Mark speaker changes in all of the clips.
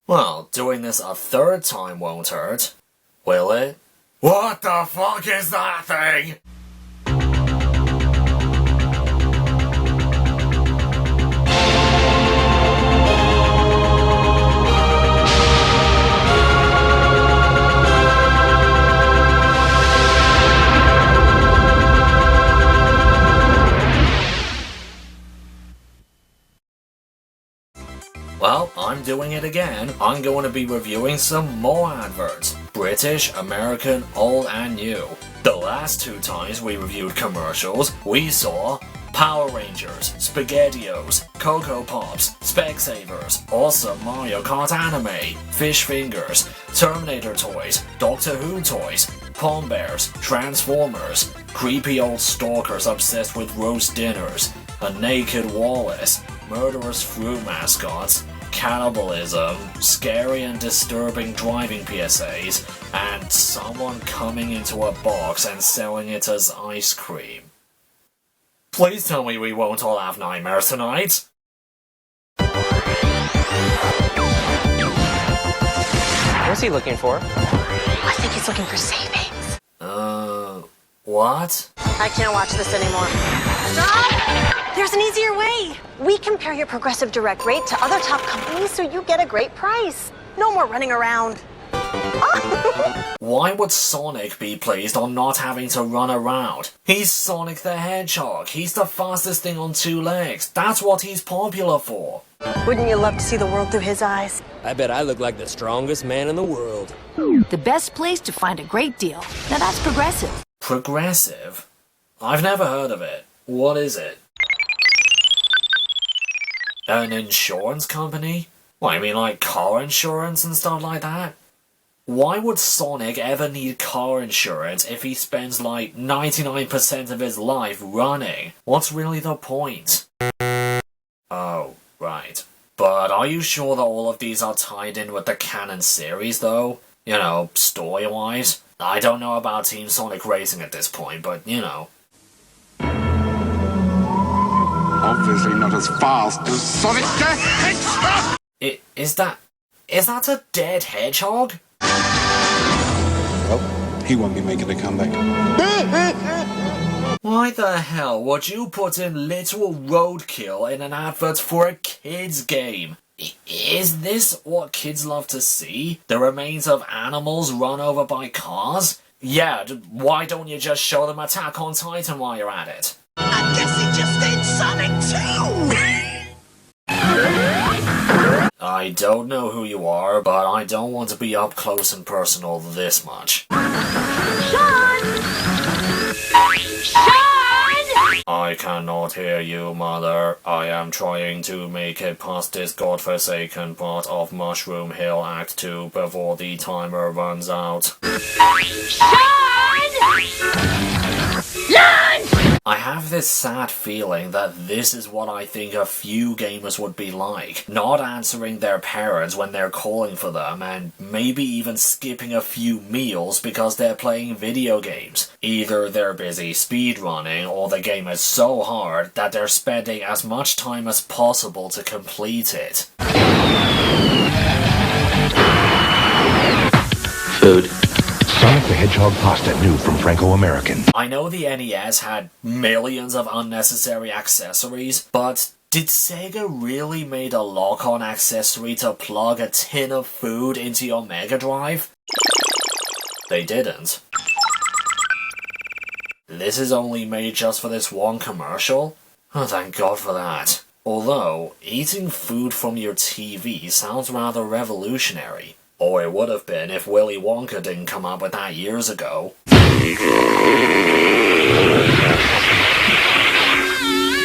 Speaker 1: Well, doing this a third time won't hurt, will it? What the fuck is that thing? Well, I'm doing it again. I'm going to be reviewing some more adverts. British, American, old and new. The last two times we reviewed commercials, we saw Power Rangers, SpaghettiOs, Cocoa Pops, Specsavers, awesome Mario Kart anime, Fish Fingers, Terminator toys, Doctor Who toys, Pom Bears, Transformers, creepy old stalkers obsessed with roast dinners, a naked Wallace, murderous fruit mascots, cannibalism, scary and disturbing driving PSAs, and someone coming into a box and selling it as ice cream. Please tell me we won't all have nightmares tonight.
Speaker 2: What's he looking for?
Speaker 3: I think he's looking for savings.
Speaker 1: What?
Speaker 3: I can't watch this anymore. Stop! There's an easier way. We compare your Progressive Direct rate to other top companies so you get a great price. No more running around.
Speaker 1: Why would Sonic be pleased on not having to run around? He's Sonic the Hedgehog. He's the fastest thing on two legs. That's what he's popular for.
Speaker 3: Wouldn't you love to see the world through his eyes?
Speaker 2: I bet I look like the strongest man in the world.
Speaker 4: The best place to find a great deal. Now that's Progressive.
Speaker 1: Progressive? I've never heard of it. What is it? An insurance company? What, you mean like car insurance and stuff like that? Why would Sonic ever need car insurance if he spends like 99% of his life running? What's really the point? Oh, right. But are you sure that all of these are tied in with the canon series though? You know, story-wise? I don't know about Team Sonic Racing at this point, but you know.
Speaker 5: Obviously not as fast as Sonic the Hedgehog!
Speaker 1: Is that a dead hedgehog?
Speaker 5: Well, he won't be making a comeback.
Speaker 1: Why the hell would you put in literal roadkill in an advert for a kids game? Is this what kids love to see? The remains of animals run over by cars? Yeah, why don't you just show them Attack on Titan while you're at it?
Speaker 6: I guess he just ate Sonic too!
Speaker 1: I don't know who you are, but I don't want to be up close and personal this much.
Speaker 4: Sean!
Speaker 1: I cannot hear you, Mother. I am trying to make it past this godforsaken part of Mushroom Hill Act 2 before the timer runs out. I have this sad feeling that this is what I think a few gamers would be like. Not answering their parents when they're calling for them, and maybe even skipping a few meals because they're playing video games. Either they're busy speedrunning, or the game is so hard that they're spending as much time as possible to complete it.
Speaker 7: Food. Sonic the Hedgehog pasta new from Franco-American.
Speaker 1: I know the NES had millions of unnecessary accessories, but did Sega really made a lock-on accessory to plug a tin of food into your Mega Drive? They didn't. This is only made just for this one commercial? Oh, thank God for that. Although, eating food from your TV sounds rather revolutionary. Or it would have been if Willy Wonka didn't come up with that years ago.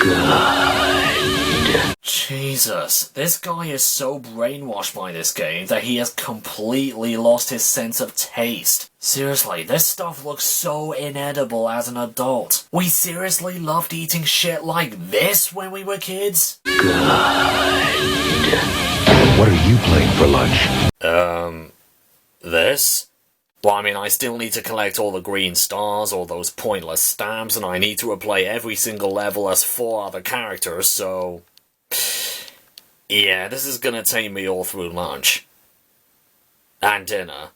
Speaker 1: God. Jesus, this guy is so brainwashed by this game that he has completely lost his sense of taste. Seriously, this stuff looks so inedible as an adult. We seriously loved eating shit like this when we were kids?
Speaker 7: God. What are you playing for lunch?
Speaker 1: This? Well, I mean, I still need to collect all the green stars, all those pointless stamps, and I need to replay every single level as 4 other characters, so... yeah, this is gonna take me all through lunch. and dinner,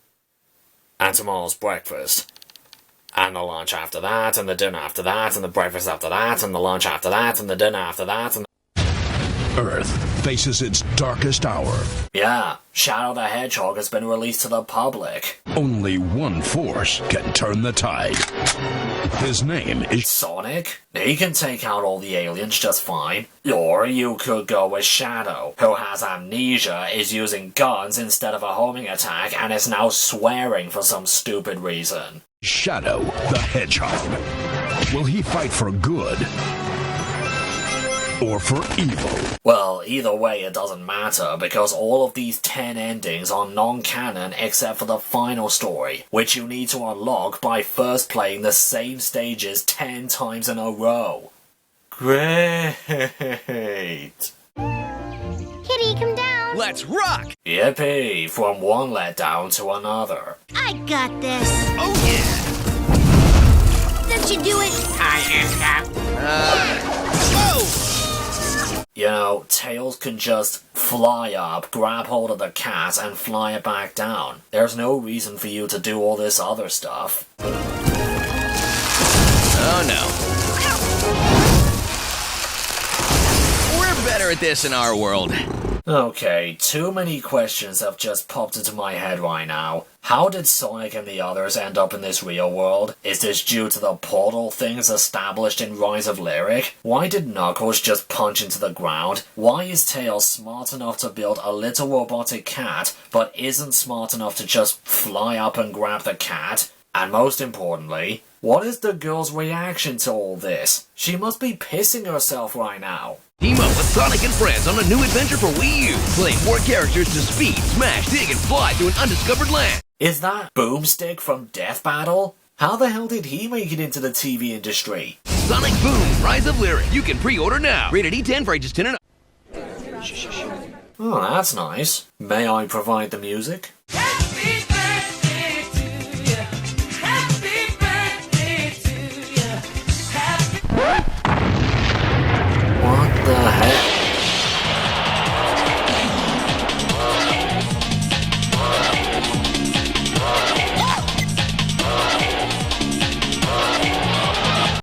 Speaker 1: and tomorrow's breakfast, and the lunch after that, and the dinner after that, and the breakfast after that, and the lunch after that, and the dinner after that, and
Speaker 7: Earth faces its darkest hour.
Speaker 1: yeah, Shadow the Hedgehog has been released to the public.
Speaker 7: Only one force can turn the tide. His name is
Speaker 1: Sonic? He can take out all the aliens just fine. Or you could go with Shadow, who has amnesia, is using guns instead of a homing attack, and is now swearing for some stupid reason.
Speaker 7: Shadow the Hedgehog. Will he fight for good or for evil?
Speaker 1: Well, either way it doesn't matter, because all of these 10 endings are non-canon except for the final story, which you need to unlock by first playing the same stages 10 times in a row. Great!
Speaker 8: Kitty, come down.
Speaker 2: Let's rock!
Speaker 1: Yippee! From one letdown to another.
Speaker 8: I got this.
Speaker 2: Oh yeah!
Speaker 8: That should do it.
Speaker 2: Whoa!
Speaker 1: You know, Tails can just fly up, grab hold of the cat, and fly it back down. There's no reason for you to do all this other stuff.
Speaker 2: Oh no. We're better at this in our world.
Speaker 1: Okay, too many questions have just popped into my head right now. How did Sonic and the others end up in this real world? Is this due to the portal things established in Rise of Lyric? Why did Knuckles just punch into the ground? Why is Tails smart enough to build a little robotic cat, but isn't smart enough to just fly up and grab the cat? And most importantly, what is the girl's reaction to all this? She must be pissing herself right now.
Speaker 9: Team up with Sonic and friends on a new adventure for Wii U. Play more characters to speed, smash, dig, and fly through an undiscovered land.
Speaker 1: Is that Boomstick from Death Battle? How the hell did he make it into the TV industry?
Speaker 9: Sonic Boom, Rise of Lyric. You can pre-order now. Rated E10 for ages 10 and up.
Speaker 1: Oh, that's nice. May I provide the music?
Speaker 6: Happy birthday to you. Happy birthday to you.
Speaker 1: What the heck?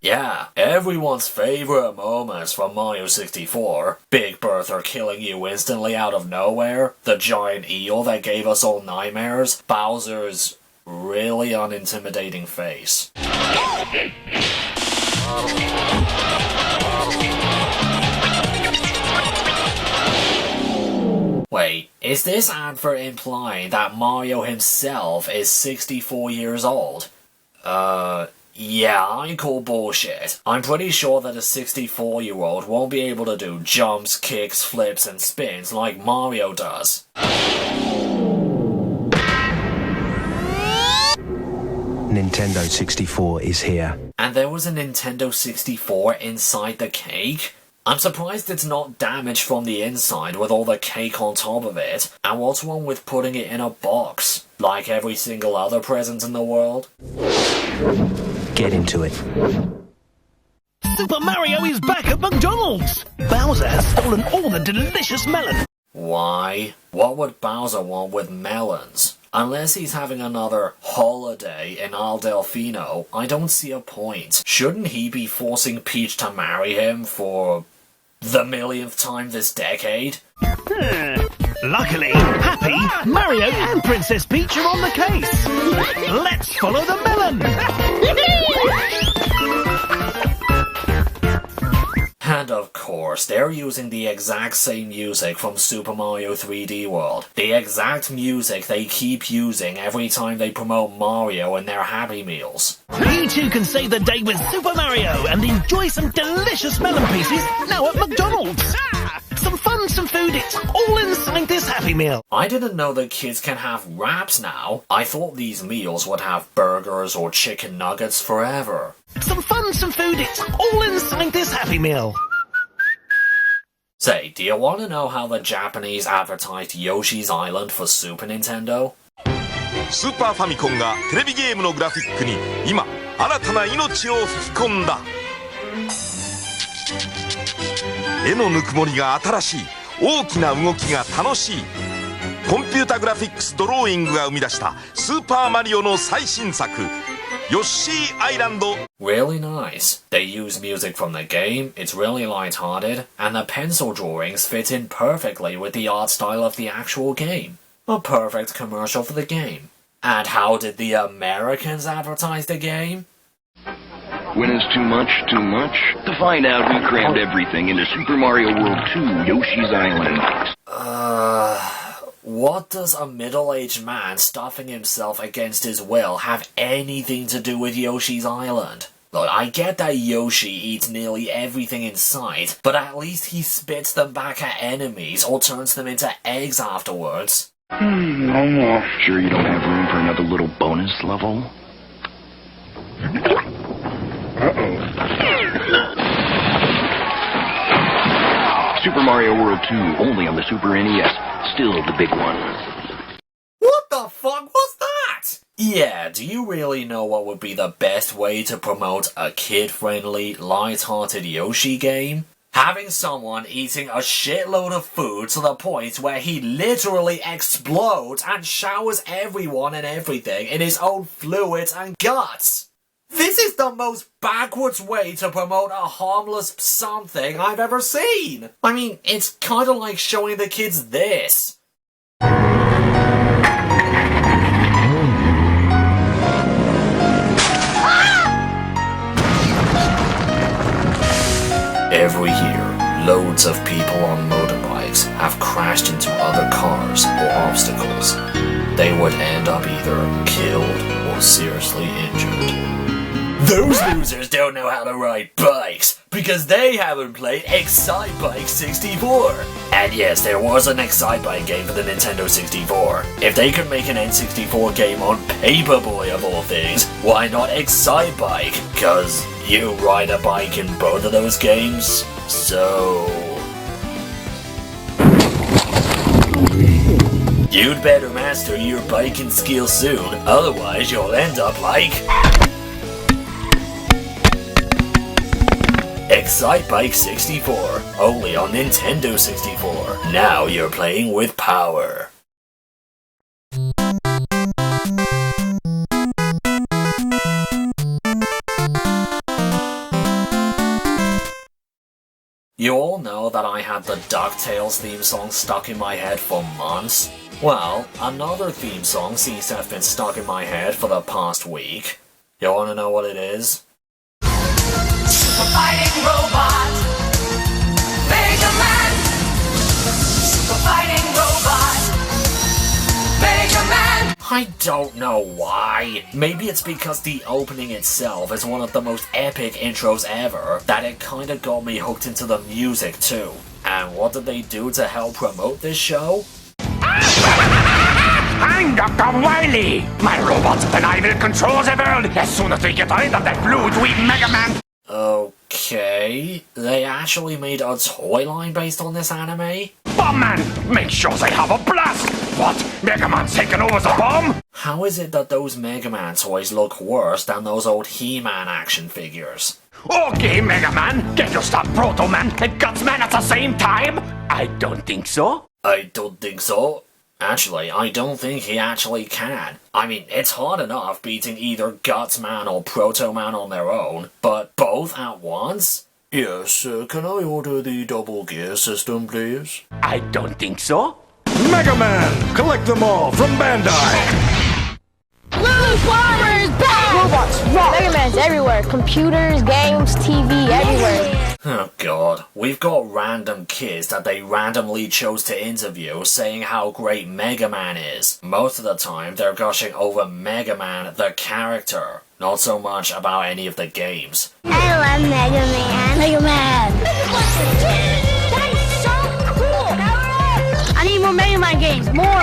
Speaker 1: Yeah, everyone's favorite moments from Mario 64. Big Bertha killing you instantly out of nowhere, the giant eel that gave us all nightmares, Bowser's really unintimidating face. Wait, is this advert implying that Mario himself is 64 years old? Yeah, I call bullshit. I'm pretty sure that a 64-year-old won't be able to do jumps, kicks, flips, and spins like Mario does.
Speaker 10: Nintendo 64 is here.
Speaker 1: And there was a Nintendo 64 inside the cake? I'm surprised it's not damaged from the inside with all the cake on top of it. And what's wrong with putting it in a box, like every single other present in the world?
Speaker 10: Get into it.
Speaker 11: Super Mario is back at McDonald's! Bowser has stolen all the delicious melon.
Speaker 1: Why? What would Bowser want with melons? Unless he's having another holiday in Al Delfino, I don't see a point. Shouldn't he be forcing Peach to marry him for the millionth time this decade?
Speaker 11: Luckily, Happy, Mario and Princess Peach are on the case. Let's follow the melon.
Speaker 1: And of course, they're using the exact same music from Super Mario 3D World. The exact music they keep using every time they promote Mario in their Happy Meals.
Speaker 11: You too can save the day with Super Mario and enjoy some delicious melon pieces now at McDonald's. Some fun, some food, it's all inside this Happy Meal.
Speaker 1: I didn't know that kids can have wraps now. I thought these meals would have burgers or chicken nuggets forever.
Speaker 11: Some fun, some food, it's all inside this Happy Meal.
Speaker 1: Say, do you want to know how the Japanese advertised Yoshi's Island for Super Nintendo?
Speaker 12: スーパーファミコンがテレビゲームのグラフィックに今新たな命を吹き込んだ。絵のぬくもりが新しい、大きな動きが楽しい。コンピュータグラフィックスドローイングが生み出したスーパーマリオの最新作ヨッシーアイランド。
Speaker 1: Really nice. They use music from the game, it's really light-hearted, and the pencil drawings fit in perfectly with the art style of the actual game. A perfect commercial for the game. And how did the Americans advertise the game?
Speaker 7: When is too much too much? To find out, we crammed everything into Super Mario World 2 Yoshi's Island.
Speaker 1: What does a middle-aged man stuffing himself against his will have anything to do with Yoshi's Island? Look, I get that Yoshi eats nearly everything in sight, but at least he spits them back at enemies or turns them into eggs afterwards.
Speaker 7: No more. Sure you don't have room for another little bonus level? Super Mario World 2, only on the Super NES. Still the big one.
Speaker 1: What the fuck was that? Yeah, do you really know what would be the best way to promote a kid-friendly, light-hearted Yoshi game? Having someone eating a shitload of food to the point where he literally explodes and showers everyone and everything in his own fluids and guts. This is the most backwards way to promote a harmless something I've ever seen. I mean, it's kinda like showing the kids this. Every year, loads of people on motorbikes have crashed into other cars or obstacles. They would end up either killed or seriously injured. Those losers don't know how to ride bikes because they haven't played Excitebike 64. And yes, there was an Excitebike game for the Nintendo 64. If they could make an N64 game on Paperboy of all things, why not Excitebike? Cause you ride a bike in both of those games, so... You'd better master your biking skill soon, otherwise you'll end up like... Excitebike 64, only on Nintendo 64. Now you're playing with power. You all know that I had the DuckTales theme song stuck in my head for months? Well, another theme song seems to have been stuck in my head for the past week. You wanna know what it is?
Speaker 6: Super fighting robot, Mega Man. Super fighting robot, Mega Man.
Speaker 1: I don't know why. Maybe it's because the opening itself is one of the most epic intros ever that it kinda got me hooked into the music too. And what did they do to help promote this show?
Speaker 13: I'm Dr. Wily! My robots and I will control the world as soon as we get rid of that blue dweeb Mega Man!
Speaker 1: Okay, they actually made a toy line based on this anime?
Speaker 13: Bomb Man! Make sure they have a blast! What? Mega Man's taking over the bomb?
Speaker 1: How is it that those Mega Man toys look worse than those old He-Man action figures?
Speaker 13: Okay, Mega Man, can you stop Proto Man and Guts Man at the same time? I don't think so.
Speaker 1: I don't think so. Actually, I don't think he actually can. I mean, it's hard enough beating either Guts Man or Proto Man on their own, but both at once? Yes, can I order the double gear system, please?
Speaker 13: I don't think so.
Speaker 14: Mega Man! Collect them all from Bandai!
Speaker 8: Blue Farmer's back! Robots, rock! Mega Man's everywhere. Computers, games, TV, everywhere.
Speaker 1: Oh god, we've got random kids that they randomly chose to interview saying how great Mega Man is. Most of the time, they're gushing over Mega Man, the character, not so much about any of the games.
Speaker 8: I love Mega Man. Mega Man! That is so cool! Power up! I need more Mega Man games. More!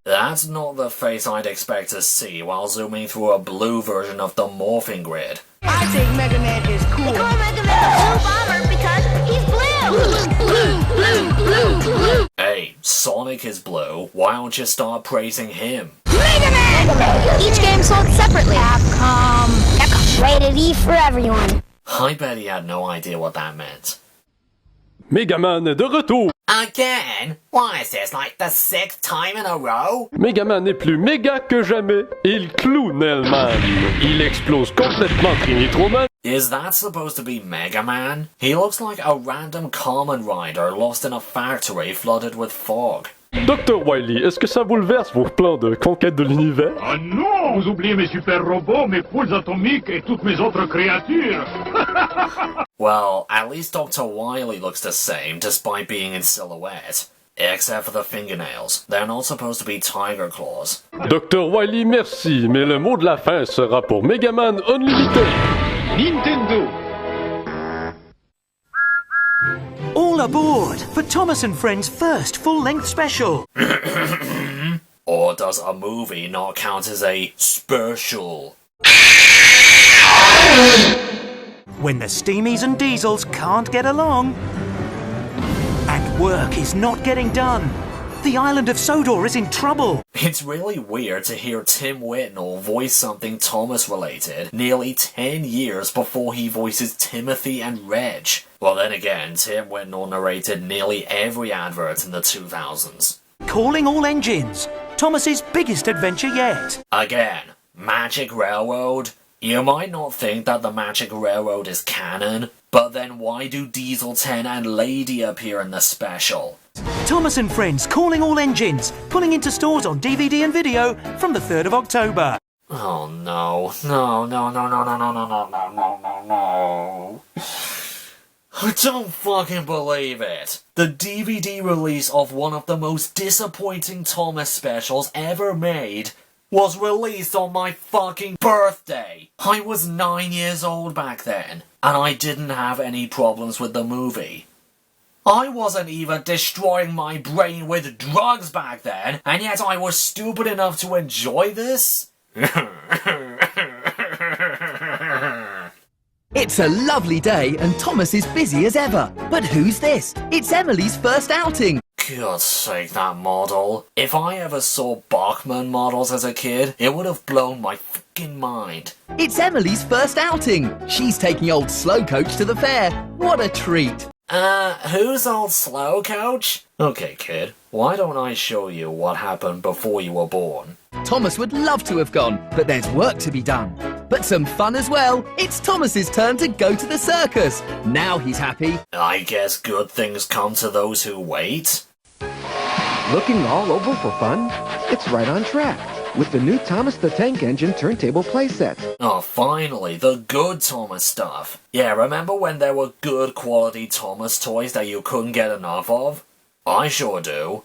Speaker 1: That's not the face I'd expect to see while zooming through a blue version of the morphing grid.
Speaker 8: I think Mega Man is cool. They call Mega Man Blue Bomber because he's blue! Blue!
Speaker 1: Hey, Sonic is blue, why don't you start praising him?
Speaker 8: Mega Man! Each game sold separately. Capcom. Rated E for everyone.
Speaker 1: I bet he had no idea what that meant.
Speaker 14: Mega Man est de retour!
Speaker 1: Again? Why is this like the 6th time in a row?
Speaker 15: Megaman est plus méga que jamais. Il cloue Nellman. Il explose complètement Trinitroman.
Speaker 1: Is that supposed to be Mega Man? He looks like a random Kamen Rider lost in a factory flooded with fog.
Speaker 15: Dr. Wily, est-ce que ça bouleverse vos plans de conquête de l'univers?
Speaker 13: Ah non, vous oubliez mes super robots, mes poules atomiques et toutes mes autres créatures.
Speaker 1: Well, at least Dr. Wily looks the same despite being in silhouette. Except for the fingernails. They're not supposed to be tiger claws.
Speaker 15: Dr. Wily, merci, mais le mot de la fin sera pour Megaman Unlimited.
Speaker 13: Nintendo.
Speaker 16: All aboard for Thomas and Friends' first full-length special.
Speaker 1: Or does a movie not count as a special?
Speaker 16: When the Steamies and Diesels can't get along, and work is not getting done, the island of Sodor is in trouble.
Speaker 1: It's really weird to hear Tim Whitnell voice something Thomas related nearly 10 years before he voices Timothy and Reg. Well then again, Tim Whitnell narrated nearly every advert in the 2000s.
Speaker 16: Calling all engines, Thomas's biggest adventure yet.
Speaker 1: Again, Magic Railroad? You might not think that the Magic Railroad is canon, but then why do Diesel 10 and Lady appear in the special?
Speaker 16: Thomas and Friends Calling All Engines, pulling into stores on DVD and video from the 3rd of October.
Speaker 1: Oh no, no, no, no, no, no, no, no, no, no, no, no, no. I don't fucking believe it. The DVD release of one of the most disappointing Thomas specials ever made was released on my fucking birthday. I was 9 years old back then, and I didn't have any problems with the movie. I wasn't even destroying my brain with drugs back then, and yet I was stupid enough to enjoy this?
Speaker 2: It's a lovely day and Thomas is busy as ever. But who's this? It's Emily's first outing.
Speaker 1: God's sake, that model. If I ever saw Bachmann models as a kid, it would have blown my fucking mind.
Speaker 2: It's Emily's first outing. She's taking old Slow Coach to the fair. What a treat.
Speaker 1: Who's old Slow Coach? Okay, kid, why don't I show you what happened before you were born?
Speaker 2: Thomas would love to have gone, but there's work to be done. But some fun as well. It's Thomas's turn to go to the circus. Now he's happy.
Speaker 1: I guess good things come to those who wait.
Speaker 17: Looking all over for fun? It's right on track with the new Thomas the Tank Engine turntable playset.
Speaker 1: Oh, finally, the good Thomas stuff. Yeah, remember when there were good quality Thomas toys that you couldn't get enough of? I sure do.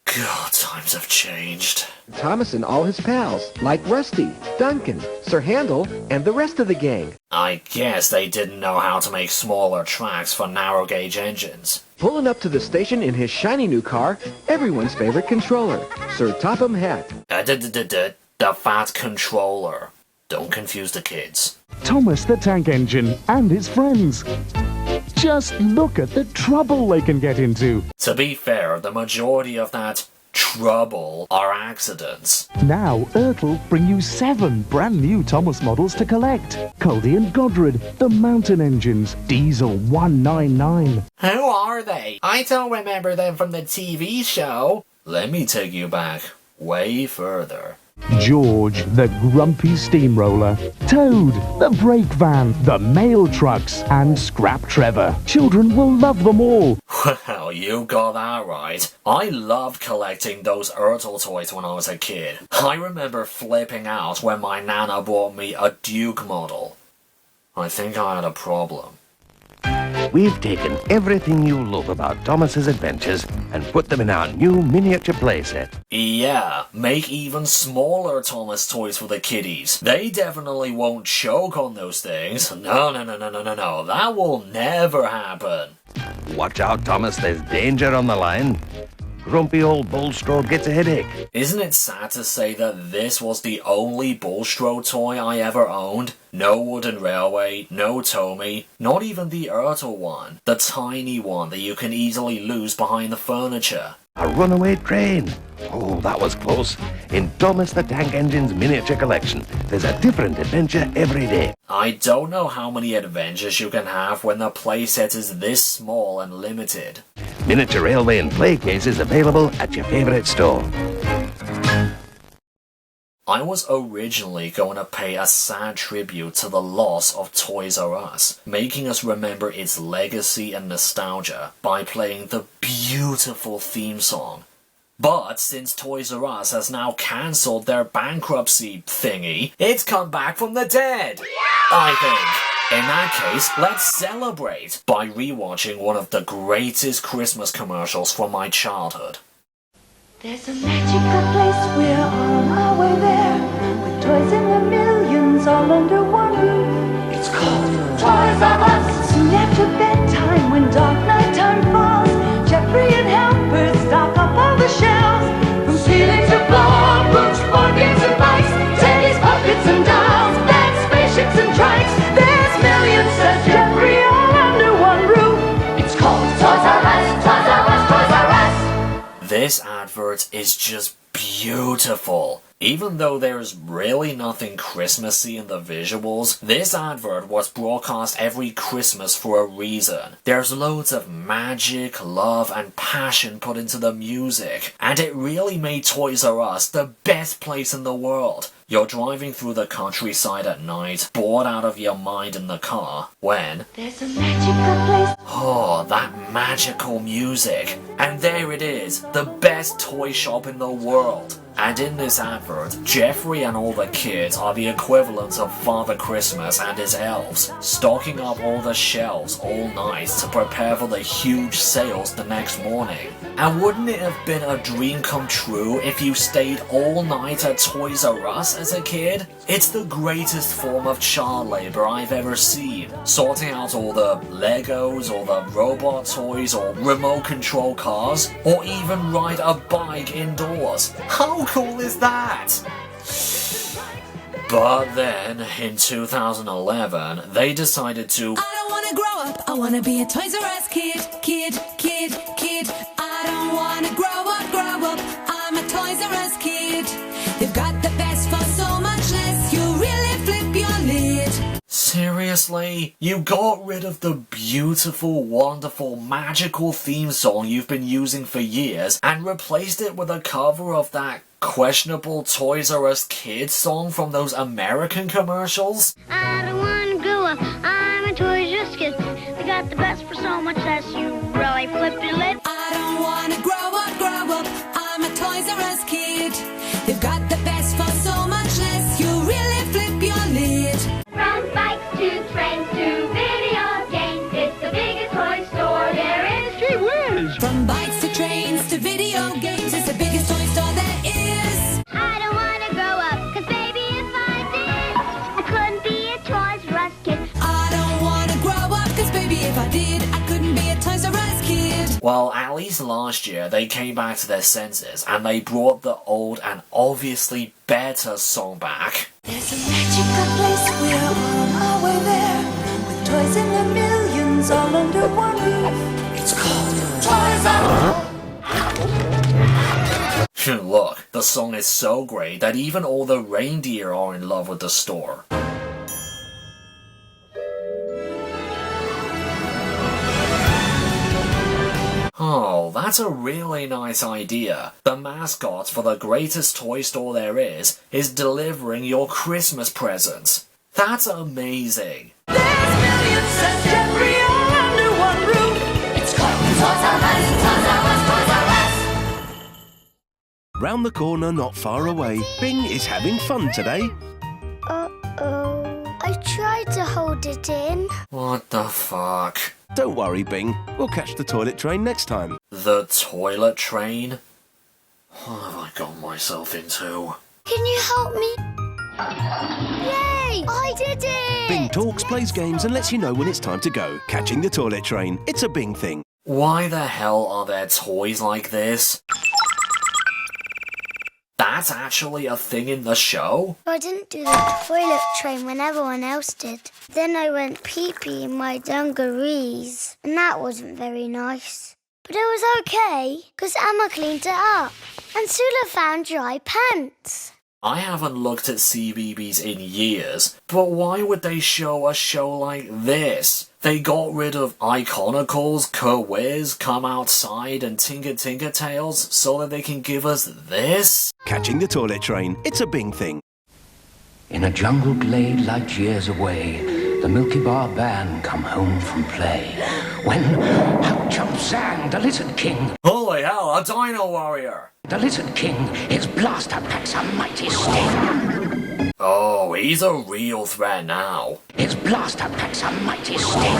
Speaker 1: God, times have changed.
Speaker 17: Thomas and all his pals, like Rusty, Duncan, Sir Handel, and the rest of the gang.
Speaker 1: I guess they didn't know how to make smaller tracks for narrow gauge engines.
Speaker 17: Pulling up to the station in his shiny new car, everyone's favorite controller, Sir Topham Hatt.
Speaker 1: The fat controller. Don't confuse the kids.
Speaker 18: Thomas the Tank Engine and his friends. Just look at the trouble they can get into.
Speaker 1: To be fair, the majority of that trouble are accidents.
Speaker 18: Now, Ertl bring you 7 brand new Thomas models to collect. Cody and Godred, the Mountain Engines, Diesel 199.
Speaker 1: Who are they? I don't remember them from the TV show. Let me take you back way further.
Speaker 18: George, the Grumpy Steamroller. Toad, the Brake Van, the Mail Trucks, and Scrap Trevor. Children will love them all.
Speaker 1: Well, you got that right. I loved collecting those Ertl toys when I was a kid. I remember flipping out when my nana bought me a Duke model. I think I had a problem.
Speaker 19: We've taken everything you love about Thomas's adventures and put them in our new miniature playset.
Speaker 1: Yeah, make even smaller Thomas toys for the kiddies. They definitely won't choke on those things. No, that will never happen.
Speaker 19: Watch out, Thomas, there's danger on the line. Grumpy old Bulstrode gets a headache.
Speaker 1: Isn't it sad to say that this was the only Bulstrode toy I ever owned? No wooden railway, no Tommy, not even the Ertl one. The tiny one that you can easily lose behind the furniture.
Speaker 19: A runaway train. Oh, that was close. In Thomas the Tank Engine's miniature collection, there's a different adventure every day.
Speaker 1: I don't know how many adventures you can have when the playset is this small and limited.
Speaker 19: Miniature railway and play cases available at your favourite store.
Speaker 1: I was originally going to pay a sad tribute to the loss of Toys R Us, making us remember its legacy and nostalgia by playing the beautiful theme song. But since Toys R Us has now cancelled their bankruptcy thingy, it's come back from the dead, I think. In that case, let's celebrate by rewatching one of the greatest Christmas commercials from my childhood.
Speaker 6: There's a magical place, we're on our way there, with toys in the millions all under one roof. It's called Toys R Us. Soon after bedtime, when dark nighttime falls, Jeffrey and helpers stock up all the shelves. From ceiling to floor, books, board games and bikes, teddies, puppets and dolls, beds, spaceships and trikes. There's millions, says Jeffrey, all under one roof. It's called Toys R Us, Toys R Us, Toys R Us.
Speaker 1: This advert is just beautiful. Even though there's really nothing Christmassy in the visuals, this advert was broadcast every Christmas for a reason. There's loads of magic, love, and passion put into the music, and it really made Toys R Us the best place in the world. You're driving through the countryside at night, bored out of your mind in the car, when
Speaker 6: there's a magical place.
Speaker 1: Oh, that magical music. And there it is, the best toy shop in the world. And in this advert, Jeffrey and all the kids are the equivalent of Father Christmas and his elves, stocking up all the shelves all night to prepare for the huge sales the next morning. And wouldn't it have been a dream come true if you stayed all night at Toys R Us as a kid? It's the greatest form of child labor I've ever seen. Sorting out all the Legos, or the robot toys, or remote control cars, or even ride a bike indoors. How cool is that? But then, in 2011, they decided to
Speaker 6: I don't wanna grow up, I wanna be a Toys R Us kid. I don't wanna grow up, I'm a Toys R Us kid. They've got the best for so much less, you really flip your lid.
Speaker 1: Seriously? You got rid of the beautiful, wonderful, magical theme song you've been using for years and replaced it with a cover of that questionable Toys R Us Kids song from those American commercials?
Speaker 8: I don't want to grow up, I'm a Toys R Us kid. They got the best for so much less, you really flip your lid.
Speaker 6: I don't want to grow up, I'm a Toys R Us kid. They've got the best for so much less, you really flip your lid.
Speaker 8: From bikes to trains to video games, it's the biggest toy store there is. Gee whiz!
Speaker 6: From bikes to trains to video games, it's the biggest toy store there is.
Speaker 8: I don't want to grow up, cause baby if I did, I couldn't be a Toys R Us kid.
Speaker 6: I don't want to grow up, cause baby if I did, I couldn't be a Toys R Us kid.
Speaker 1: Well, at least last year they came back to their senses and they brought the old and obviously better song back.
Speaker 6: There's a magical place, we're on our way there, with toys in the millions all under one roof. It's called Toys R Us.
Speaker 1: Look, the song is so great that even all the reindeer are in love with the store. Oh, that's a really nice idea. The mascot for the greatest toy store there is delivering your Christmas presents. That's amazing.
Speaker 6: There's millions, says Jeffrey, all under one roof. It's called Toys R Us, Toys R Us, Toys R Us.
Speaker 19: Round the corner, not far away, Bing is having fun today.
Speaker 8: Uh-oh. I tried to hold it in.
Speaker 1: What the fuck?
Speaker 19: Don't worry, Bing. We'll catch the toilet train next time.
Speaker 1: The toilet train? What have I got myself into?
Speaker 8: Can you help me? Yay! I did it!
Speaker 19: Bing talks, plays games, and lets you know when it's time to go. Catching the toilet train. It's a Bing thing.
Speaker 1: Why the hell are there toys like this? That's actually a thing in the show?
Speaker 8: I didn't do the toilet train when everyone else did. Then I went pee-pee in my dungarees, and that wasn't very nice. But it was okay, because Emma cleaned it up, and Sula found dry pants.
Speaker 1: I haven't looked at CBeebies in years, but why would they show a show like this? They got rid of Iconicals, Kerwiz, Come Outside, and Tinker Tinker Tales so that they can give us this?
Speaker 20: Catching the toilet train, it's a Bing thing.
Speaker 21: In a jungle glade light years away, the Milky Bar band come home from play. When out jumps Zang, the Lizard King.
Speaker 1: Holy hell, a Dino Warrior!
Speaker 21: The Lizard King, his blaster packs a mighty sting.
Speaker 1: Oh, he's a real threat now.
Speaker 21: His blaster packs a mighty sting.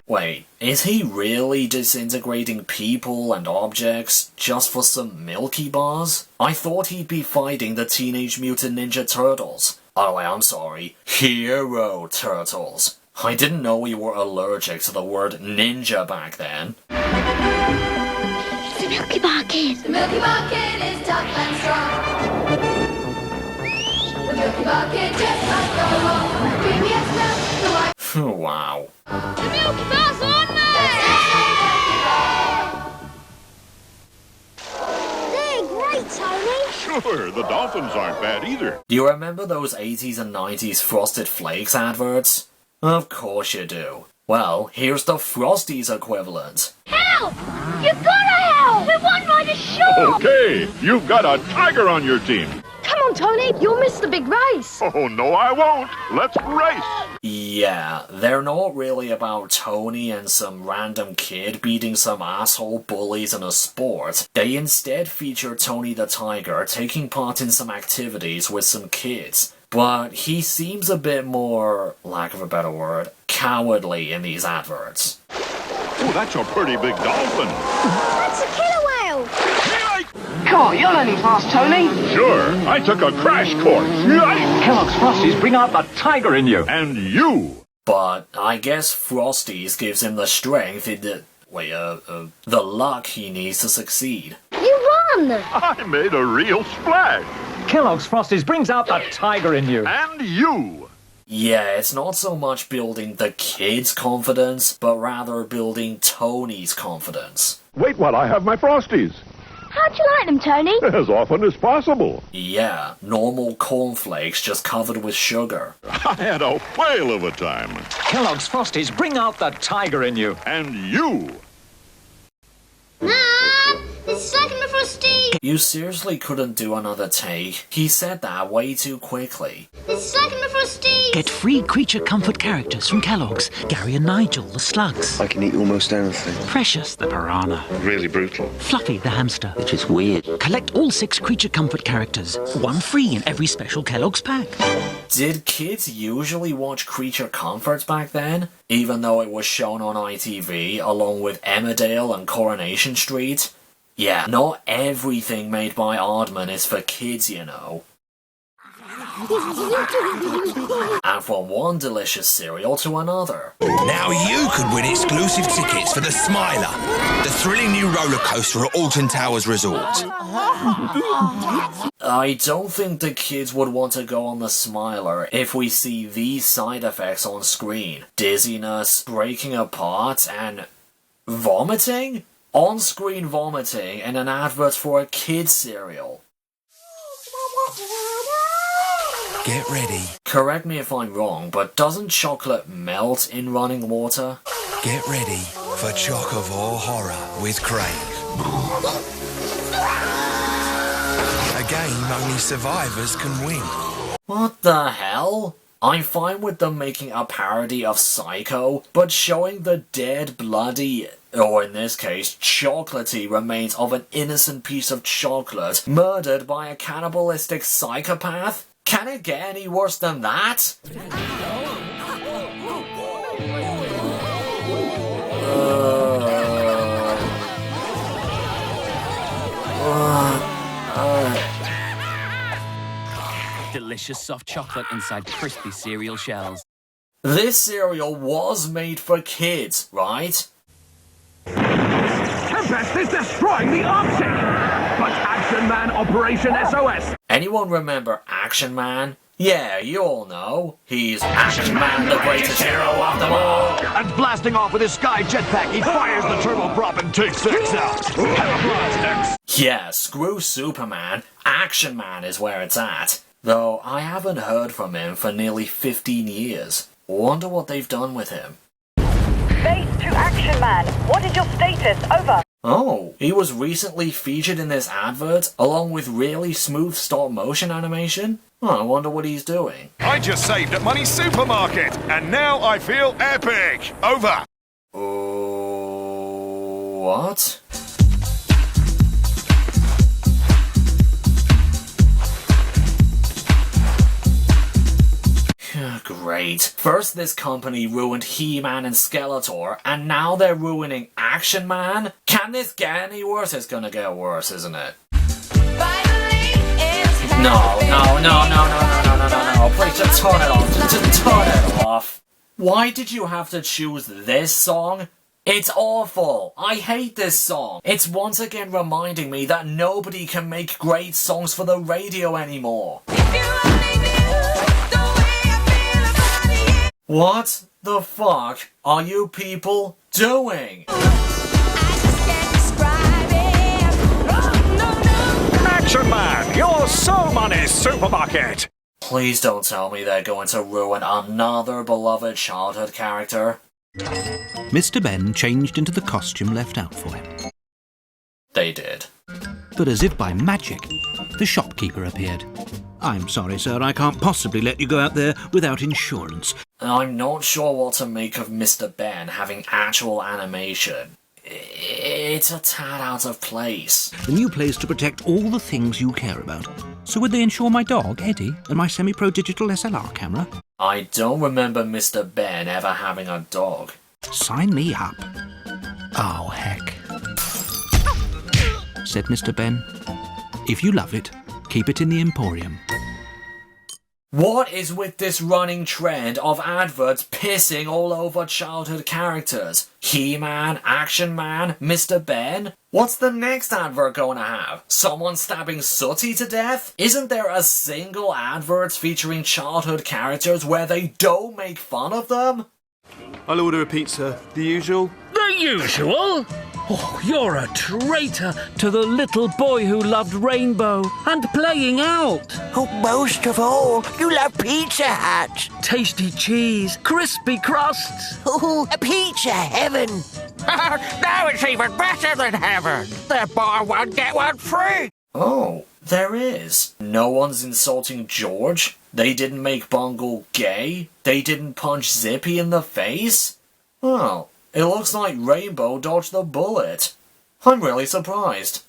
Speaker 1: Wait, is he really disintegrating people and objects just for some Milky Bars? I thought he'd be fighting the Teenage Mutant Ninja Turtles. Oh wait, I'm sorry. Hero Turtles. I didn't know we were allergic to the word ninja back then.
Speaker 8: It's the Milky Bar Kid.
Speaker 6: The Milky Bar Kid is tough and strong. The Milky Bar Kid just like the wall. Creamiest milk, the white.
Speaker 1: Wow.
Speaker 6: The Milky Bar's on me!
Speaker 8: They're great, Tony.
Speaker 22: Sure, the dolphins aren't bad either.
Speaker 1: Do you remember those 80s and 90s Frosted Flakes adverts? Of course you do. Well, here's the Frosties equivalent.
Speaker 8: Help! You've gotta help! We want by the shore!
Speaker 22: Okay, you've got a tiger on your team.
Speaker 8: Come on, Tony, you'll miss the big race.
Speaker 22: Oh, no, I won't. Let's race.
Speaker 1: Yeah, they're not really about Tony and some random kid beating some asshole bullies in a sport. They instead feature Tony the Tiger taking part in some activities with some kids. But he seems a bit more, lack of a better word, cowardly in these adverts.
Speaker 22: Oh, that's a pretty big dolphin.
Speaker 8: That's a killer whale.
Speaker 23: Come on, you're learning fast, Tony.
Speaker 22: Sure, I took a crash course.
Speaker 23: Kellogg's Frosties bring out the tiger in you.
Speaker 22: And you.
Speaker 1: But I guess Frosties gives him the strength, the luck he needs to succeed.
Speaker 8: You won!
Speaker 22: I made a real splash.
Speaker 23: Kellogg's Frosties brings out the tiger in you.
Speaker 22: And you.
Speaker 1: Yeah, it's not so much building the kid's confidence, but rather building Tony's confidence.
Speaker 22: Wait while I have my Frosties.
Speaker 8: How'd you like them, Tony?
Speaker 22: As often as possible.
Speaker 1: Yeah, normal cornflakes just covered with sugar.
Speaker 22: I had a whale of a time.
Speaker 23: Kellogg's Frosties bring out the tiger in you.
Speaker 22: And you.
Speaker 8: Mom! This is like a Frosty!
Speaker 1: You seriously couldn't do another take? He said that way too quickly.
Speaker 8: This is like a Frosty!
Speaker 24: Get free creature comfort characters from Kellogg's. Gary and Nigel, the slugs.
Speaker 25: I can eat almost anything.
Speaker 24: Precious, the piranha.
Speaker 25: Really brutal.
Speaker 24: Fluffy, the hamster.
Speaker 25: Which is weird.
Speaker 24: Collect all 6 creature comfort characters. 1 free in every special Kellogg's pack.
Speaker 1: Did kids usually watch Creature Comforts back then? Even though it was shown on ITV along with Emmerdale and Coronation Street? Yeah, not everything made by Aardman is for kids, you know. And from one delicious cereal to another.
Speaker 26: Now you could win exclusive tickets for the Smiler, the thrilling new roller coaster at Alton Towers Resort.
Speaker 1: I don't think the kids would want to go on the Smiler if we see these side effects on screen. Dizziness, breaking apart, and vomiting? On-screen vomiting in an advert for a kid's cereal.
Speaker 26: Get ready.
Speaker 1: Correct me if I'm wrong, but doesn't chocolate melt in running water?
Speaker 26: Get ready for Chocovore Horror with Krave. A game only survivors can win.
Speaker 1: What the hell? I'm fine with them making a parody of Psycho, but showing the dead, bloody, or in this case, chocolatey remains of an innocent piece of chocolate murdered by a cannibalistic psychopath? Can it get any worse than that?
Speaker 27: Delicious soft chocolate inside crispy cereal shells.
Speaker 1: This cereal was made for kids, right?
Speaker 13: Tempest is destroying the Arctic! But Action Man Operation SOS!
Speaker 1: Anyone remember Action Man? Yeah, you all know. He's Action Man, the greatest hero of them all!
Speaker 13: And blasting off with his sky jetpack, he fires the turboprop and takes X out! Hellblast X!
Speaker 1: Yeah, screw Superman. Action Man is where it's at. Though I haven't heard from him for nearly 15 years. Wonder what they've done with him.
Speaker 3: Base to Action Man. What is your status? Over.
Speaker 1: Oh, he was recently featured in this advert, along with really smooth stop-motion animation? Oh, I wonder what he's doing.
Speaker 14: I just saved at Money's Supermarket, and now I feel epic. Over.
Speaker 1: What? Great. First this company ruined He-Man and Skeletor, and now they're ruining Action Man? Can this get any worse? It's gonna get worse, isn't it? No. Please just turn it off. Just turn it off. Why did you have to choose this song? It's awful. I hate this song. It's once again reminding me that nobody can make great songs for the radio anymore. What the fuck are you people doing?
Speaker 14: Action Man, you're so Money's Supermarket.
Speaker 1: Please don't tell me they're going to ruin another beloved childhood character.
Speaker 4: Mr. Benn changed into the costume left out for him.
Speaker 1: They did.
Speaker 4: But as if by magic, the shopkeeper appeared. I'm sorry, sir, I can't possibly let you go out there without insurance.
Speaker 1: I'm not sure what to make of Mr. Benn having actual animation. It's a tad out of place.
Speaker 4: A new place to protect all the things you care about. So would they insure my dog, Eddie, and my semi-pro digital SLR camera?
Speaker 1: I don't remember Mr. Benn ever having a dog.
Speaker 4: Sign me up. Oh, heck. Said Mr. Benn. If you love it, keep it in the Emporium.
Speaker 1: What is with this running trend of adverts pissing all over childhood characters? He-Man, Action Man, Mr. Benn? What's the next advert going to have? Someone stabbing Sooty to death? Isn't there a single advert featuring childhood characters where they don't make fun of them?
Speaker 20: I'll order a pizza. The usual?
Speaker 24: The usual? Oh, you're a traitor to the little boy who loved Rainbow and playing out.
Speaker 5: Oh, most of all, you love Pizza Hut.
Speaker 24: Tasty cheese, crispy crusts.
Speaker 5: Oh, pizza heaven.
Speaker 13: Now it's even better than heaven. They're buy one, get one free.
Speaker 1: Oh, there is. No one's insulting George. They didn't make Bungle gay. They didn't punch Zippy in the face. Oh. It looks like Rainbow dodged the bullet. I'm really surprised.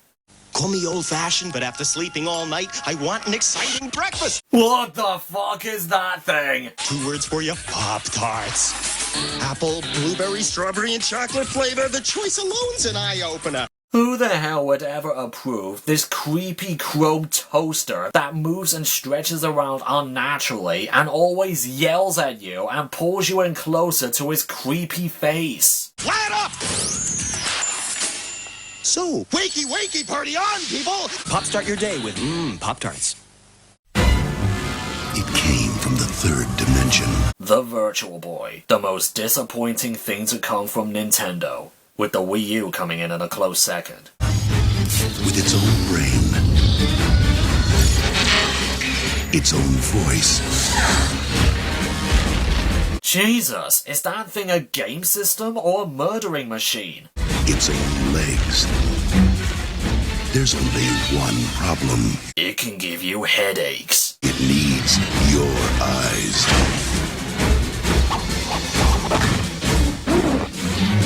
Speaker 9: Call me old-fashioned, but after sleeping all night, I want an exciting breakfast.
Speaker 1: What the fuck is that thing?
Speaker 9: 2 words for you, Pop-Tarts. Apple, blueberry, strawberry, and chocolate flavor. The choice alone's an eye-opener.
Speaker 1: Who the hell would ever approve this creepy chrome toaster that moves and stretches around unnaturally and always yells at you and pulls you in closer to his creepy face?
Speaker 9: Flat up! So, wakey, party on, people! Pop start your day with, Pop-Tarts.
Speaker 10: It came from the 3rd dimension.
Speaker 1: The Virtual Boy, the most disappointing thing to come from Nintendo. With the Wii U coming in at a close second.
Speaker 10: With its own brain. Its own voice.
Speaker 1: Jesus, is that thing a game system or a murdering machine?
Speaker 10: Its own legs. There's only one problem.
Speaker 1: It can give you headaches.
Speaker 10: It needs your eyes.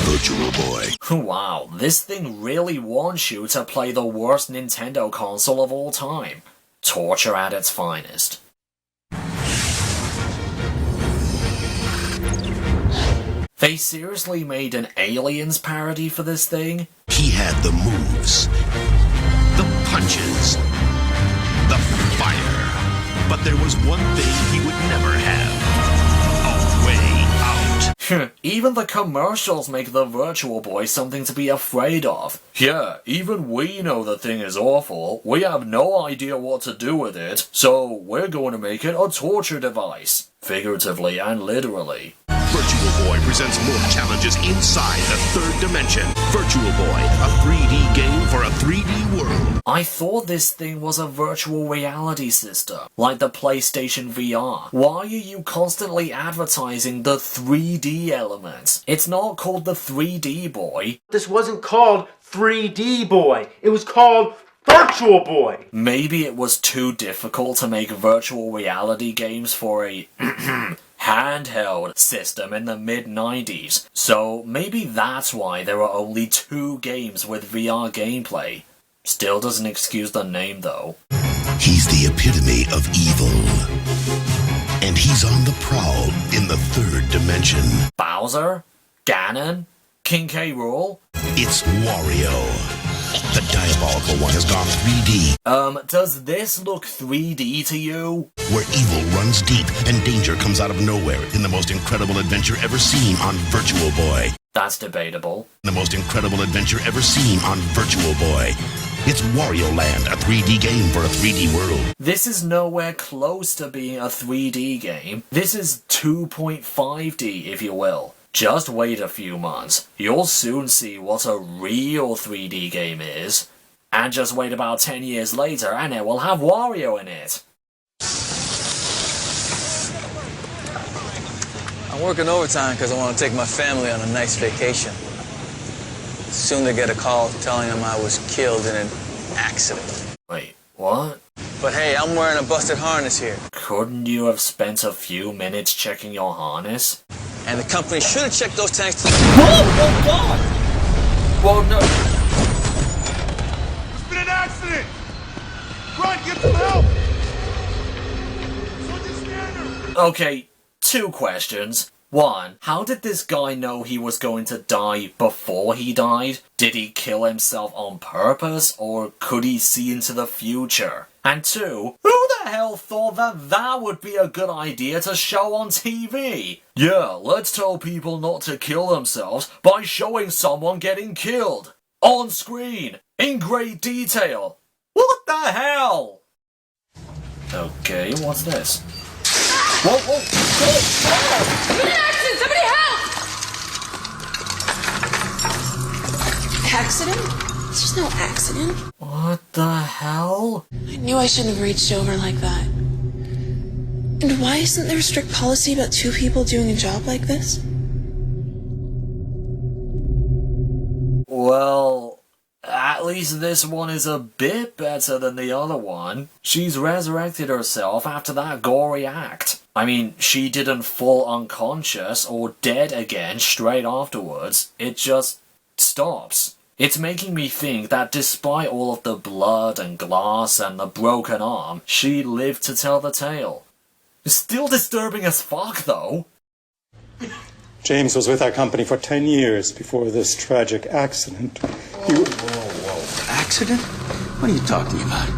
Speaker 10: Virtual Boy.
Speaker 1: Wow, this thing really wants you to play the worst Nintendo console of all time. Torture at its finest. They seriously made an Aliens parody for this thing?
Speaker 10: He had the moves, the punches, the fire. But there was one thing he would never have. A way out.
Speaker 1: Even the commercials make the Virtual Boy something to be afraid of. Yeah, even we know the thing is awful. We have no idea what to do with it, so we're going to make it a torture device. Figuratively and literally.
Speaker 10: Virtual Boy presents more challenges inside the third dimension. Virtual Boy, a 3D game for a 3D world.
Speaker 1: I thought this thing was a virtual reality system, like the PlayStation VR. Why are you constantly advertising the 3D elements? It's not called the 3D Boy.
Speaker 2: This wasn't called 3D Boy. It was called Virtual Boy.
Speaker 1: Maybe it was too difficult to make virtual reality games for a handheld system in the mid-90s. So maybe that's why there are only 2 games with VR gameplay. Still doesn't excuse the name though.
Speaker 10: He's the epitome of evil. And he's on the prowl in the third dimension.
Speaker 1: Bowser? Ganon? King K. Rool?
Speaker 10: It's Wario. The diabolical one has gone 3D.
Speaker 1: Does this look 3D to you?
Speaker 10: Where evil runs deep and danger comes out of nowhere in the most incredible adventure ever seen on Virtual Boy.
Speaker 1: That's debatable.
Speaker 10: The most incredible adventure ever seen on Virtual Boy. It's Wario Land, a 3D game for a 3D world.
Speaker 1: This is nowhere close to being a 3D game. This is 2.5D, if you will. Just wait a few months. You'll soon see what a real 3D game is. And just wait about 10 years later and it will have Wario in it.
Speaker 7: I'm working overtime because I want to take my family on a nice vacation. Soon they get a call telling them I was killed in an accident.
Speaker 1: Wait, what?
Speaker 7: But hey, I'm wearing a busted harness here.
Speaker 1: Couldn't you have spent a few minutes checking your harness?
Speaker 7: And the company should have checked those tanks.
Speaker 1: Oh God! Well, no.
Speaker 14: There's been an accident! Run, get some help!
Speaker 1: Okay, 2 questions. 1, how did this guy know he was going to die before he died? Did he kill himself on purpose, or could he see into the future? And 2, who the hell thought that would be a good idea to show on TV? Yeah, let's tell people not to kill themselves by showing someone getting killed. On screen, in great detail. What the hell? Okay, what's this? Whoa, whoa, whoa,
Speaker 6: I'm in an accident! Somebody help! Accident? There's no accident.
Speaker 1: What the hell?
Speaker 6: I knew I shouldn't have reached over like that. And why isn't there a strict policy about 2 people doing a job like this?
Speaker 1: Well, at least this one is a bit better than the other one. She's resurrected herself after that gory act. I mean, she didn't fall unconscious or dead again straight afterwards. It just stops. It's making me think that despite all of the blood and glass and the broken arm, she lived to tell the tale. Still disturbing as fuck, though.
Speaker 11: James was with our company for 10 years before this tragic accident.
Speaker 25: Whoa. Accident? What are you talking about?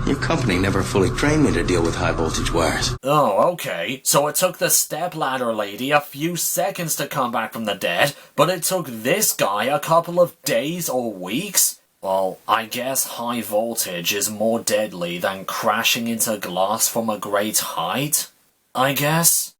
Speaker 25: Your company never fully trained me to deal with high voltage wires.
Speaker 1: Oh, okay. So it took the stepladder lady a few seconds to come back from the dead, but it took this guy a couple of days or weeks? Well, I guess high voltage is more deadly than crashing into glass from a great height? I guess?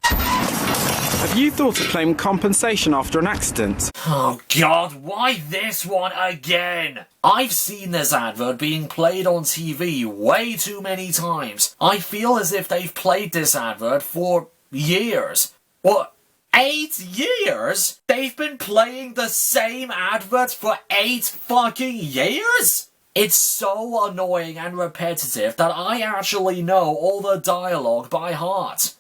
Speaker 12: Have you thought of claiming compensation after an accident?
Speaker 1: Oh God, why this one again? I've seen this advert being played on TV way too many times. I feel as if they've played this advert for years. What? 8 years? They've been playing the same advert for 8 fucking years? It's so annoying and repetitive that I actually know all the dialogue by heart.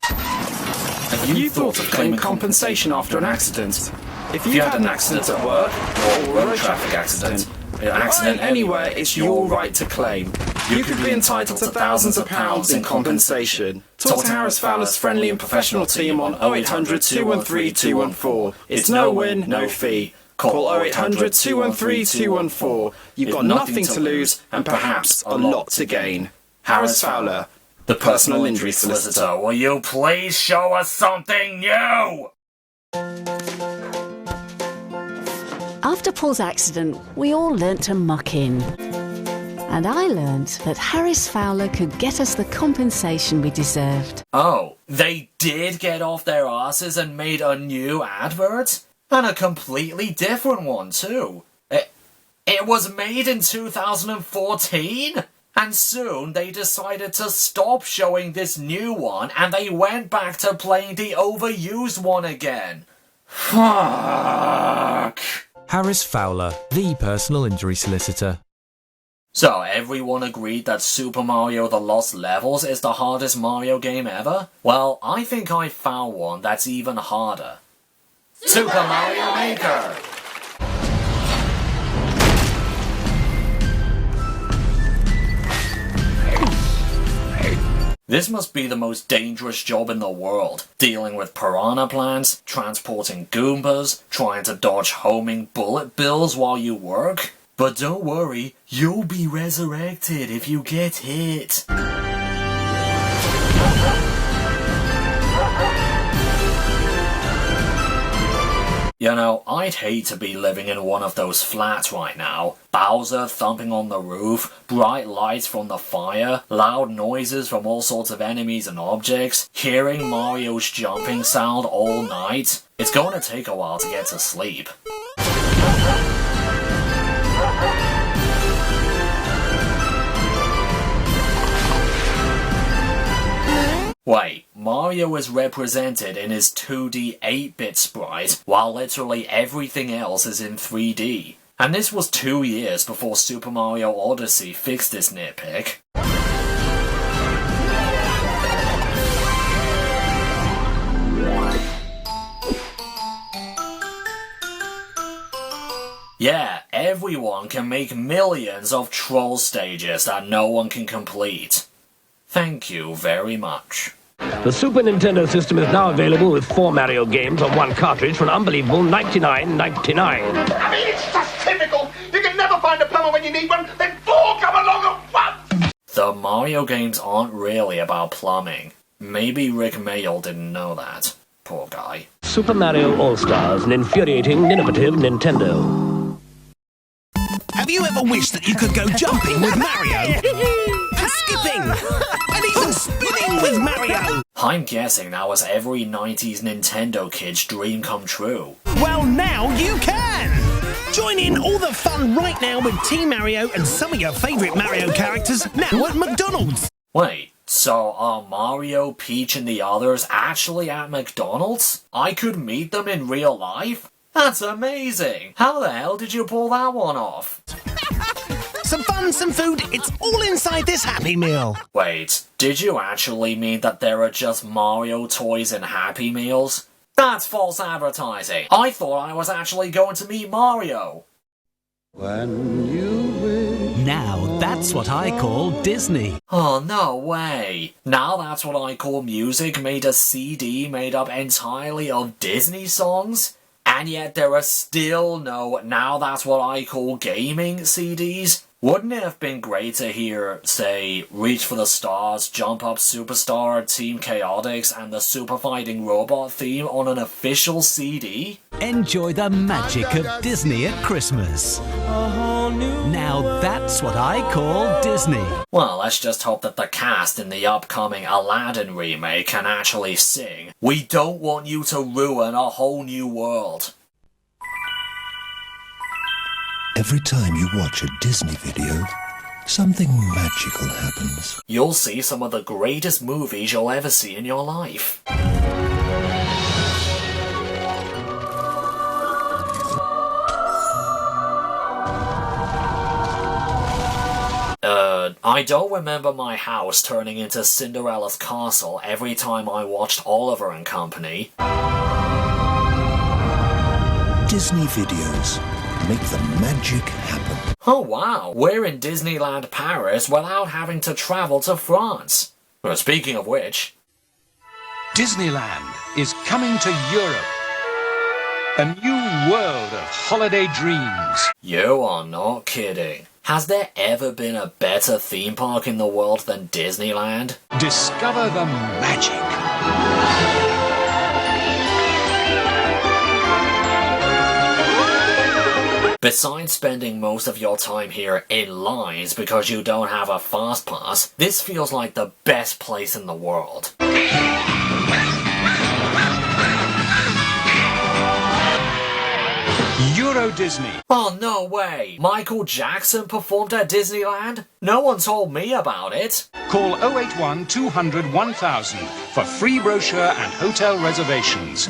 Speaker 12: Have you thought of claiming compensation after an accident? If you had an accident at work, or a road traffic accident, anywhere, it's your right to claim. You could be entitled to thousands of pounds in compensation. Talk to Harris Fowler's friendly and professional team on 0800 213 214. It's no win, no fee. Call 0800 213 214. You've got nothing to lose and perhaps a lot to gain. Harris Fowler, the personal injury solicitor.
Speaker 1: Will you please show us something new?
Speaker 15: After Paul's accident, we all learnt to muck in. And I learned that Harris Fowler could get us the compensation we deserved.
Speaker 1: Oh, they did get off their asses and made a new advert? And a completely different one, too. It was made in 2014? And soon they decided to stop showing this new one and they went back to playing the overused one again. Fuck.
Speaker 16: Harris Fowler, the personal injury solicitor.
Speaker 1: So everyone agreed that Super Mario The Lost Levels is the hardest Mario game ever? Well, I think I found one that's even harder. Super Mario Maker! This must be the most dangerous job in the world, dealing with piranha plants, transporting Goombas, trying to dodge homing bullet bills while you work. But don't worry, you'll be resurrected if you get hit. You know, I'd hate to be living in one of those flats right now. Bowser thumping on the roof, bright lights from the fire, loud noises from all sorts of enemies and objects, hearing Mario's jumping sound all night. It's going to take a while to get to sleep. Wait, Mario is represented in his 2D 8-bit sprite, while literally everything else is in 3D. And this was 2 years before Super Mario Odyssey fixed this nitpick. Yeah, everyone can make millions of troll stages that no one can complete. Thank you very much.
Speaker 17: The Super Nintendo system is now available with 4 Mario games on one cartridge for an unbelievable $99.99.
Speaker 18: I mean, it's just typical. You can never find a plumber when you need one, then 4 come along at once.
Speaker 1: The Mario games aren't really about plumbing. Maybe Rick Mayall didn't know that. Poor guy.
Speaker 17: Super Mario All-Stars, an infuriating, innovative Nintendo.
Speaker 26: Have you ever wished that you could go jumping with Mario? And skipping! And even spinning with Mario!
Speaker 1: I'm guessing that was every 90s Nintendo kid's dream come true.
Speaker 26: Well, now you can! Join in all the fun right now with Team Mario and some of your favourite Mario characters now at McDonald's.
Speaker 1: Wait, so are Mario, Peach, and the others actually at McDonald's? I could meet them in real life? That's amazing! How the hell did you pull that one off?
Speaker 26: Some fun, some food, it's all inside this Happy Meal.
Speaker 1: Wait, did you actually mean that there are just Mario toys in Happy Meals? That's false advertising. I thought I was actually going to meet Mario.
Speaker 4: When you wish. Now that's what I call Disney.
Speaker 1: Oh, no way. Now that's what I call music made a CD made up entirely of Disney songs? And yet there are still no now that's what I call gaming CDs? Wouldn't it have been great to hear, say, Reach for the Stars, Jump Up Superstar, Team Chaotix, and the Super Fighting Robot theme on an official CD?
Speaker 4: Enjoy the magic of Disney at Christmas. Now that's what I call Disney.
Speaker 1: Well, let's just hope that the cast in the upcoming Aladdin remake can actually sing. We don't want you to ruin a whole new world.
Speaker 19: Every time you watch a Disney video, something magical happens.
Speaker 1: You'll see some of the greatest movies you'll ever see in your life. I don't remember my house turning into Cinderella's castle every time I watched Oliver and Company.
Speaker 19: Disney videos. Make the magic happen.
Speaker 1: Oh wow, we're in Disneyland Paris without having to travel to France. Well, speaking of which...
Speaker 21: Disneyland is coming to Europe. A new world of holiday dreams.
Speaker 1: You are not kidding. Has there ever been a better theme park in the world than Disneyland?
Speaker 21: Discover the magic.
Speaker 1: Besides spending most of your time here in lines because you don't have a fast pass, this feels like the best place in the world.
Speaker 21: Euro Disney.
Speaker 1: Oh, no way! Michael Jackson performed at Disneyland? No one told me about it.
Speaker 21: Call 081 200 1000 for free brochure and hotel reservations.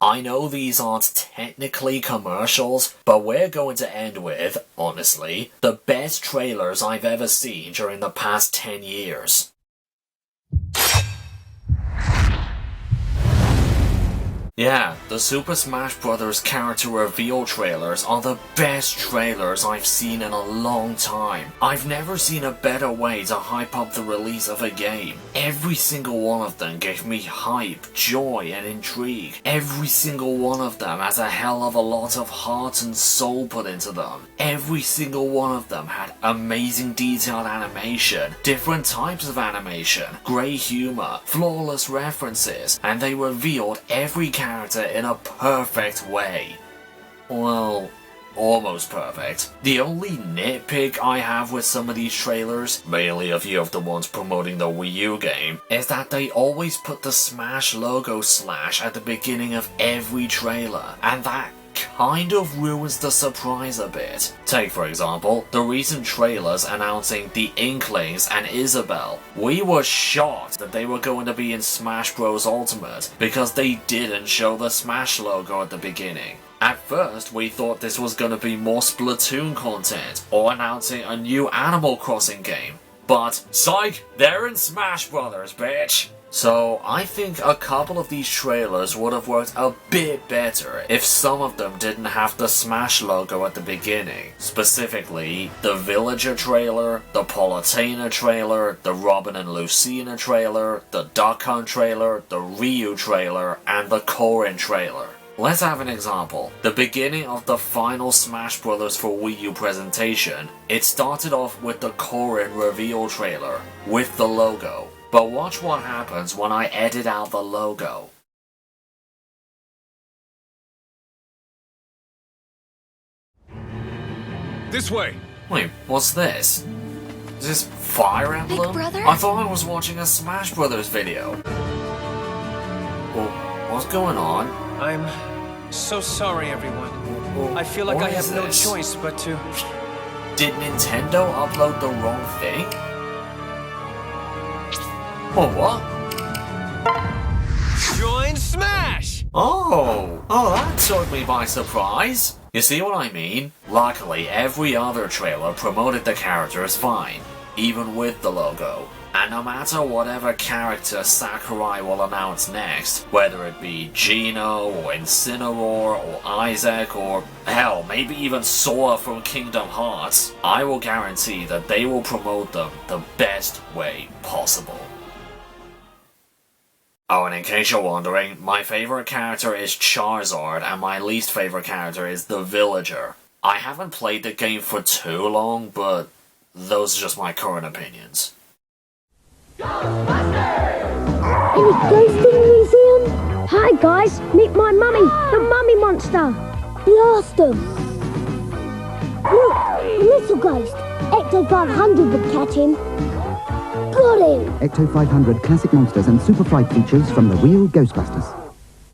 Speaker 1: I know these aren't technically commercials, but we're going to end with, honestly, the best trailers I've ever seen during the past 10 years. Yeah, the Super Smash Bros. Character reveal trailers are the best trailers I've seen in a long time. I've never seen a better way to hype up the release of a game. Every single one of them gave me hype, joy, and intrigue. Every single one of them has a hell of a lot of heart and soul put into them. Every single one of them had amazing detailed animation, different types of animation, grey humour, flawless references, and they revealed every character in a perfect way. Well, almost perfect. The only nitpick I have with some of these trailers, mainly a few of the ones promoting the Wii U game, is that they always put the Smash logo / at the beginning of every trailer, and that kind of ruins the surprise a bit. Take for example, the recent trailers announcing the Inklings and Isabelle. We were shocked that they were going to be in Smash Bros. Ultimate because they didn't show the Smash logo at the beginning. At first, we thought this was going to be more Splatoon content or announcing a new Animal Crossing game. But, psych, they're in Smash Brothers, bitch! So, I think a couple of these trailers would have worked a bit better if some of them didn't have the Smash logo at the beginning. Specifically, the Villager trailer, the Palutena trailer, the Robin and Lucina trailer, the Duck Hunt trailer, the Ryu trailer, and the Corrin trailer. Let's have an example. The beginning of the final Smash Bros. For Wii U presentation, it started off with the Corrin reveal trailer, with the logo. But watch what happens when I edit out the logo.
Speaker 14: This way.
Speaker 1: Wait, what's this? Is this Fire Emblem?
Speaker 3: Big brother?
Speaker 1: I thought I was watching a Smash Brothers video. Well, what's going on?
Speaker 8: I'm so sorry, everyone.
Speaker 1: Well,
Speaker 8: I feel like I have no
Speaker 1: this?
Speaker 8: choice but to...
Speaker 1: Did Nintendo upload the wrong thing? Or what?
Speaker 8: Join Smash!
Speaker 1: Oh, that took me by surprise. You see what I mean? Luckily, every other trailer promoted the characters fine, even with the logo. And no matter whatever character Sakurai will announce next, whether it be Geno, or Incineroar, or Isaac, or hell, maybe even Sora from Kingdom Hearts, I will guarantee that they will promote them the best way possible. Oh, and in case you're wondering, my favourite character is Charizard, and my least favourite character is the Villager. I haven't played the game for too long, but those are just my current opinions.
Speaker 3: Any ghost in the museum? Hi guys, meet my mummy, the mummy monster. Blast them. Look, a little ghost. Ecto 500 would catch him. Got him.
Speaker 20: Ecto 500 classic monsters and super fright features from the real Ghostbusters.